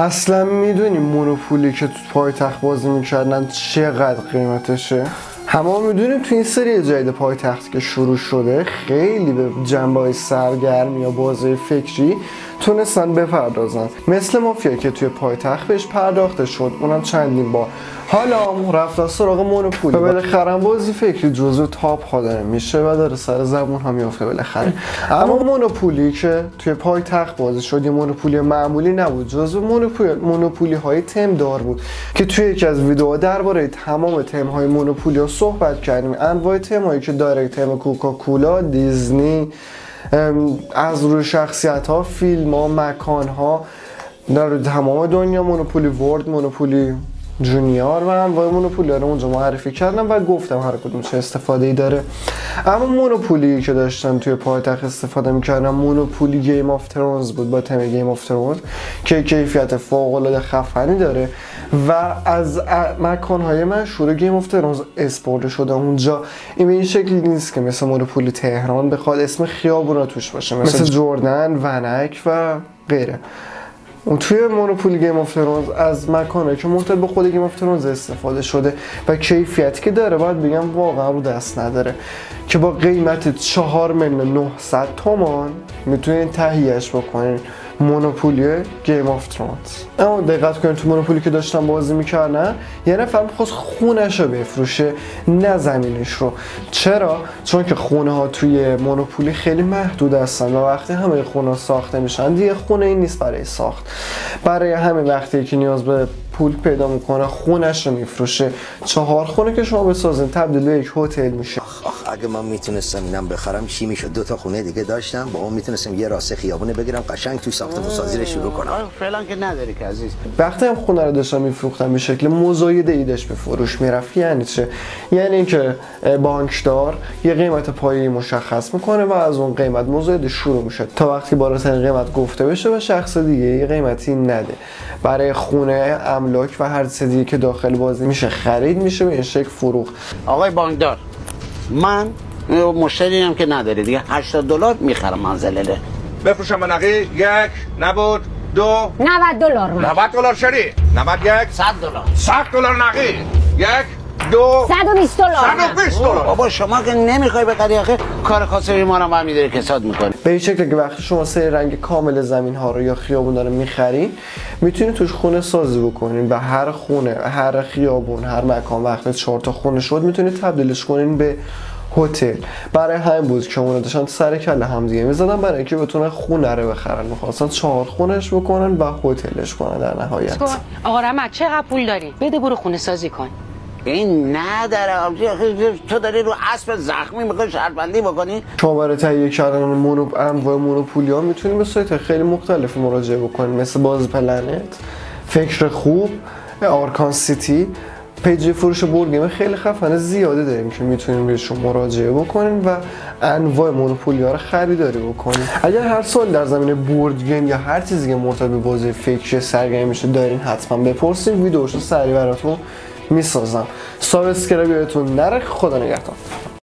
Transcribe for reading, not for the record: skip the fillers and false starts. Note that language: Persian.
اصلا میدونی مونوپولی که تو پایتخت بازی میکردن چقدر قیمتشه؟ همه میدونیم تو این سری جدید پایتخت که شروع شده خیلی به جنبه‌های سرگرمی یا بازی فکری تونستن بپردازن، مثل مافیا که توی پایتخت بهش پرداخته شد، اونم چندین بار. حالا رفتن سراغ مونوپولی و بالاخره بازی فکری جزو تاپ ها داره میشه و داره سر زبون هم میافته بالاخره. اما مونوپولی که توی پایتخت بازی شد یه مونوپولی معمولی نبود، جزو مونوپولی های تم دار بود که توی یکی از ویدیوها درباره تمام تم های مونوپولی ها صحبت کردیم. انواع تم هایی که داره، تم کوکاکولا، دیزنی، از روی شخصیت ها، فیلم ها، مکان ها در تمام دنیا، مونوپولی ورد، مونوپولی جونیور و انواع مونوپولی رو اونجا معرفی کردم و گفتم هر کدوم چه استفاده ای داره. اما مونوپولی که داشتم توی پایتخت استفاده میکردم مونوپولی گیم آف ترونز بود با تم گیم آف ترونز که کیفیت فوق العاده خفنی داره و از مکان‌های مشهور گیم آف ترونز اسپورت شده اونجا. این به این شکلی نیست که مثل مونوپولی تهران بخواد اسم خیابونا توش باشه، مثل جردن، ونک و غیره. اون توی مونوپولی گیم آف ترونز از مکانه که مرتبط به خود گیم آف ترونز استفاده شده و کیفیتی که داره باید بگم واقعا رو دست نداره که با قیمت 4,900,000 تومان میتونین تهیهش بکنین مونوپولی گیم آف ترونز. اما دقت کنید تو مونوپولی که داشتم بازی میکردن یه نفر میخواست خونش رو بفروشه نه زمینش رو. چرا؟ چون که خونه ها توی مونوپولی خیلی محدود هستن و وقتی همه خونه ها ساخته میشن دیگه خونه این نیست برای ساخت. برای همه وقتی که نیاز به پول پیدا میکنه خونش رو میفروشه. 4 خونه که شما بسازین تبدیل به یک هتل میشه. اگه من میتونستم اینم بخرم چی میشد؟ 2 تا خونه دیگه داشتم، با اون میتونستم یه راسته خیابونه بگیرم قشنگ توی ساختمونسازی رو شروع کنم. فعلا که نداری که عزیز. وقتی هم خونه رو داشتم میفروختم به شکل مزایده ای داشت به فروش میرفت. یعنی چه؟ یعنی اینکه بانکدار یه قیمت پایه‌ای مشخص میکنه و از اون قیمت مزایده شروع میشه تا وقتی بالاترین قیمت گفته بشه و شخص دیگه یه قیمتی نده. برای خونه، املاک و هر چیزی که داخل بازی میشه خرید میشه به این شکل فروخت. آقای بانکدار، من مشتریم که نداره دیگه $80 میخرم منزله. بفروشم به نقی؟ 1 نبود 2 $90 $90 شری 91 $100 نقی 1 2 $120 بابا شما که نمیخوای بخری آخه کار کاسبی ما رو برمی‌داری کساد میکنی. به این شکل که وقتی شما سری رنگ کامل زمین ها رو یا خیابون رو میخرین میتونید توش خونه سازی بکنین و هر خونه، هر خیابون، هر مکان وقتی 4 تا خونه شد میتونید تبدیلش کنین به هتل. برای همین بود که اونا داشتن سر کله هم دیگه میزدن برای اینکه بتونن خونه رو بخرن. می‌خواستن 4 خونش بکنن و هتلش کنن در نهایت. آقا رحمت چقدر پول داری؟ بده برو خونه سازی کن. این نداره تو داری رو اسب زخمی میخوای شرطبندی بکنی؟ شما برای تهیه کردن انواع مونوپولی ها میتونید به سایت خیلی مختلف مراجعه بکنید، مثل باز پلنت، فکر خوب، آرکان سیتی. پیج فروش بورد گیم خیلی خفن زیاده داریم که میتونیم بهشون مراجعه بکنیم و انواع مونوپولی ها رو خریداری بکنیم. اگر هر سال در زمینه بورد گیم یا هر چیزی که مرتبط به بازی فکری سرگرمی میشه دارین حتما بپرسید، ویدیوشو سریع براتون میسازم. سابسکرایب یادتون نره. خدا نگهدار.